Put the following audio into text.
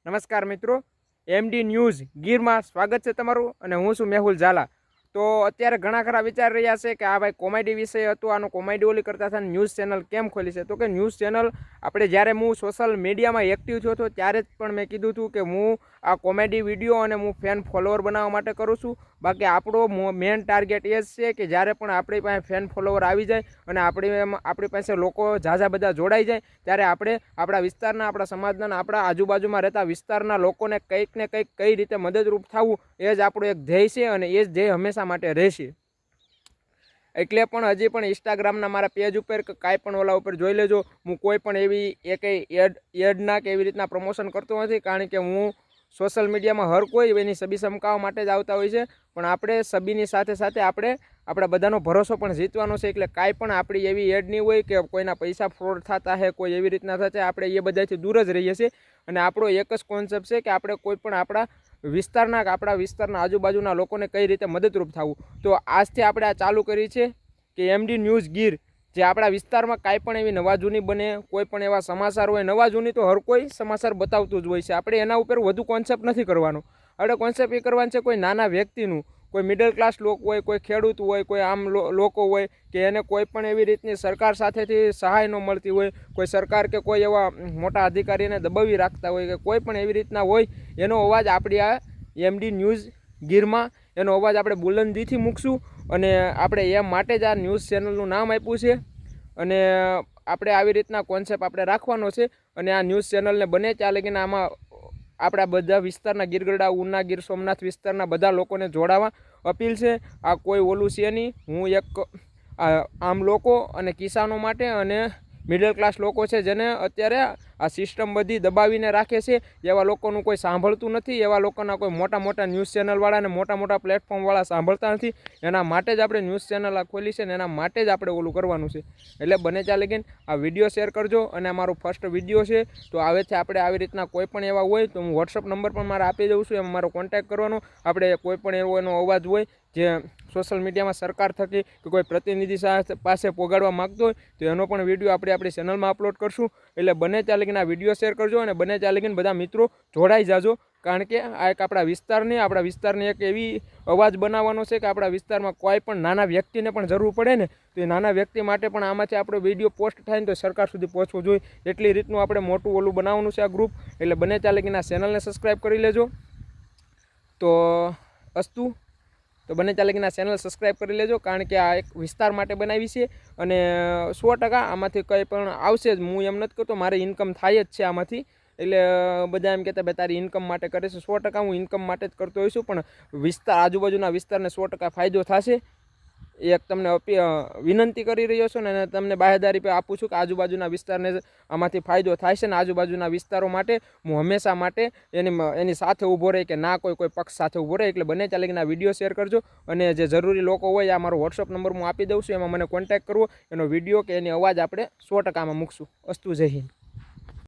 નમસ્કાર મિત્રો, MD news ગીરમાં સ્વાગત છે તમારું અને હું છું મેહુલ ઝાલા। તો અત્યારે ઘણા ખરા વિચાર રહ્યા છે કે આ ભાઈ કોમેડી વિષય હતો, આનો કોમેડી ઓલી કરતા હતા, ન્યૂઝ ચેનલ કેમ ખોલી છે? તો કે ન્યૂઝ ચેનલ આપણે જ્યારે હું સોશિયલ મીડિયામાં એક્ટિવ થયો હતો ત્યારે જ પણ મેં કીધું હતું કે હું આ કોમેડી વિડીયો અને હું ફેન ફોલોવર બનાવવા માટે કરું છું। બાકી આપણો મેન ટાર્ગેટ એ જ છે કે જ્યારે પણ આપણી પાસે ફેન ફોલોવર આવી જાય અને આપણી પાસે લોકો ઝાઝા બધા જોડાઈ જાય ત્યારે આપણે આપણા વિસ્તારના, આપણા સમાજના, આપણા આજુબાજુમાં રહેતા વિસ્તારના લોકોને કંઈક ને કંઈક કઈ રીતે મદદરૂપ થવું એ જ આપણો એક ધ્યેય છે અને એ જ ધ્યેય હંમેશા માટે રહેશે। એટલે પણ હજી પણ ઇન્સ્ટાગ્રામના મારા પેજ ઉપર કે કાંઈ પણ ઓલા ઉપર જોઈ લેજો, હું કોઈ પણ એવી એકેય એડના કે એવી રીતના પ્રમોશન કરતો નથી, કારણ કે હું સોશિયલ મીડિયામાં હર કોઈ એની છબી ચમકાવવા માટે જ આવતા હોય છે, પણ આપણે છબીની સાથે સાથે આપણે આપણા બધાનો ભરોસો પણ જીતવાનો છે। એટલે કાંઈ પણ આપણી એવી એડ નહીં હોય કે કોઈના પૈસા ફ્રોડ થતા છે, કોઈ એવી રીતના થશે, આપણે એ બધાથી દૂર જ રહીએ છીએ। અને આપણો એક જ કોન્સેપ્ટ છે કે આપણે કોઈ પણ આપણા વિસ્તારના આજુબાજુના લોકોને કઈ રીતે મદદરૂપ થવું। તો આજથી આપણે આ ચાલુ કરી છે કે એમડી ન્યૂઝ ગીર, જે આપણા વિસ્તારમાં કાંઈ પણ એવી નવા જૂની બને, કોઈ પણ એવા સમાચાર હોય, નવા જૂની તો હર કોઈ સમાચાર બતાવતું જ હોય છે, આપણે એના ઉપર વધુ કોન્સેપ્ટ નથી કરવાનો। આપણે કોન્સેપ્ટ એ કરવાનું છે કોઈ નાના વ્યક્તિનું, કોઈ મિડલ ક્લાસ લોકો હોય, કોઈ ખેડૂત હોય, કોઈ આમ લોકો હોય કે એને કોઈ પણ એવી રીતની સરકાર સાથેથી સહાય ન મળતી હોય, કોઈ સરકાર કે કોઈ એવા મોટા અધિકારીને દબાવી રાખતા હોય કે કોઈ પણ એવી રીતના હોય, એનો અવાજ આપણી આ એમડી ન્યૂઝ ગીરમાં એનો અવાજ આપણે બુલંદીથી મૂકશું। અને આપણે એ માટે જ આ ન્યૂઝ ચેનલનું નામ આપ્યું છે અને આપણે આવી રીતના કોન્સેપ્ટ આપણે રાખવાનો છે। અને આ ન્યૂઝ ચેનલને બને ત્યાં લગીને આમાં આપણા બધા વિસ્તારના ગીરગઢડા, ઉના, ગીર સોમનાથ વિસ્તારના બધા લોકોને જોડાવા અપીલ છે। આ કોઈ ઓલું છે નહીં, હું એક આમ લોકો અને કિસાનો માટે અને મિડલ ક્લાસ લોકો છે જેને અત્યારે આ સિસ્ટમ બધી દબાવીને રાખે છે, એવા લોકોનું કોઈ સાંભળતું નથી, એવા લોકોના કોઈ મોટા મોટા ન્યૂઝ ચેનલવાળા અને મોટા મોટા પ્લેટફોર્મવાળા સાંભળતા નથી। એના માટે જ આપણે ન્યૂઝ ચેનલ આ ખોલી છે ને એના માટે જ આપણે ઓલું કરવાનું છે। એટલે બને ત્યાં લગીને આ વિડીયો શેર કરજો અને અમારો ફર્સ્ટ વિડીયો છે, તો હવેથી આપણે આવી રીતના કોઈ પણ એવા હોય તો હું વોટ્સઅપ નંબર પણ મારા આપી દઉં છું, એમાં મારો કોન્ટેક્ટ કરવાનો। આપણે કોઈ પણ એવો એનો અવાજ હોય જે સોશિયલ મીડિયામાં સરકાર થકી કે કોઈ પ્રતિનિધિ પાસે પોગાડવા માગતો હોય તો એનો પણ વિડીયો આપણે આપણી ચેનલમાં અપલોડ કરશું। એટલે બને ત્યાં લગીને આ વિડીયો શેર કરજો અને બને ત્યાં લગીને બધા મિત્રો જોડાઈ જાજો, કારણ કે આ એક આપણા વિસ્તારની એક એવી અવાજ બનાવવાનો છે કે આપણા વિસ્તારમાં કોઈ પણ નાના વ્યક્તિને પણ જરૂર પડે ને તો એ નાના વ્યક્તિ માટે પણ આમાંથી આપણો વિડીયો પોસ્ટ થાય ને તો સરકાર સુધી પહોંચવો જોઈએ, એટલી રીતનું આપણે મોટું ઓલું બનાવવાનું છે આ ગ્રુપ। એટલે બને ત્યાં લગીને આ ચેનલને સબસ્ક્રાઈબ કરી લેજો। તો બને ત્યાં લગીને આ ચેનલ સબસ્ક્રાઈબ કરી લેજો, કારણ કે આ એક વિસ્તાર માટે બનાવી છે અને 100% આમાંથી કંઈ પણ આવશે જ, હું એમ નથી કરતો મારે ઇન્કમ થાય જ છે આમાંથી। એટલે બધા એમ કહેતા ભાઈ તારી ઇન્કમ માટે કરે છે, 100% હું ઇન્કમ માટે જ કરતો હોઈશું, પણ આજુબાજુના વિસ્તારને 100% ફાયદો થશે એક તમને વિનંતી કરી રહ્યો છું ને તમને બાહેદારી આપું છું કે આજુબાજુના વિસ્તારને આમાંથી ફાયદો થાય છે ને આજુબાજુના વિસ્તારો માટે હું હંમેશા માટે એની સાથે ઊભો રહે કે ના કોઈ પક્ષ સાથે ઊભો રહે। એટલે બને ત્યાં લગીને આ વિડીયો શેર કરજો અને જે જરૂરી લોકો હોય આ મારો વોટ્સઅપ નંબર હું આપી દઉં છું, એમાં મને કોન્ટેક્ટ કરવો, એનો વિડીયો કે એની અવાજ આપણે 100% આમાં મૂકશું। અસ્તુ, જય હિન્દ।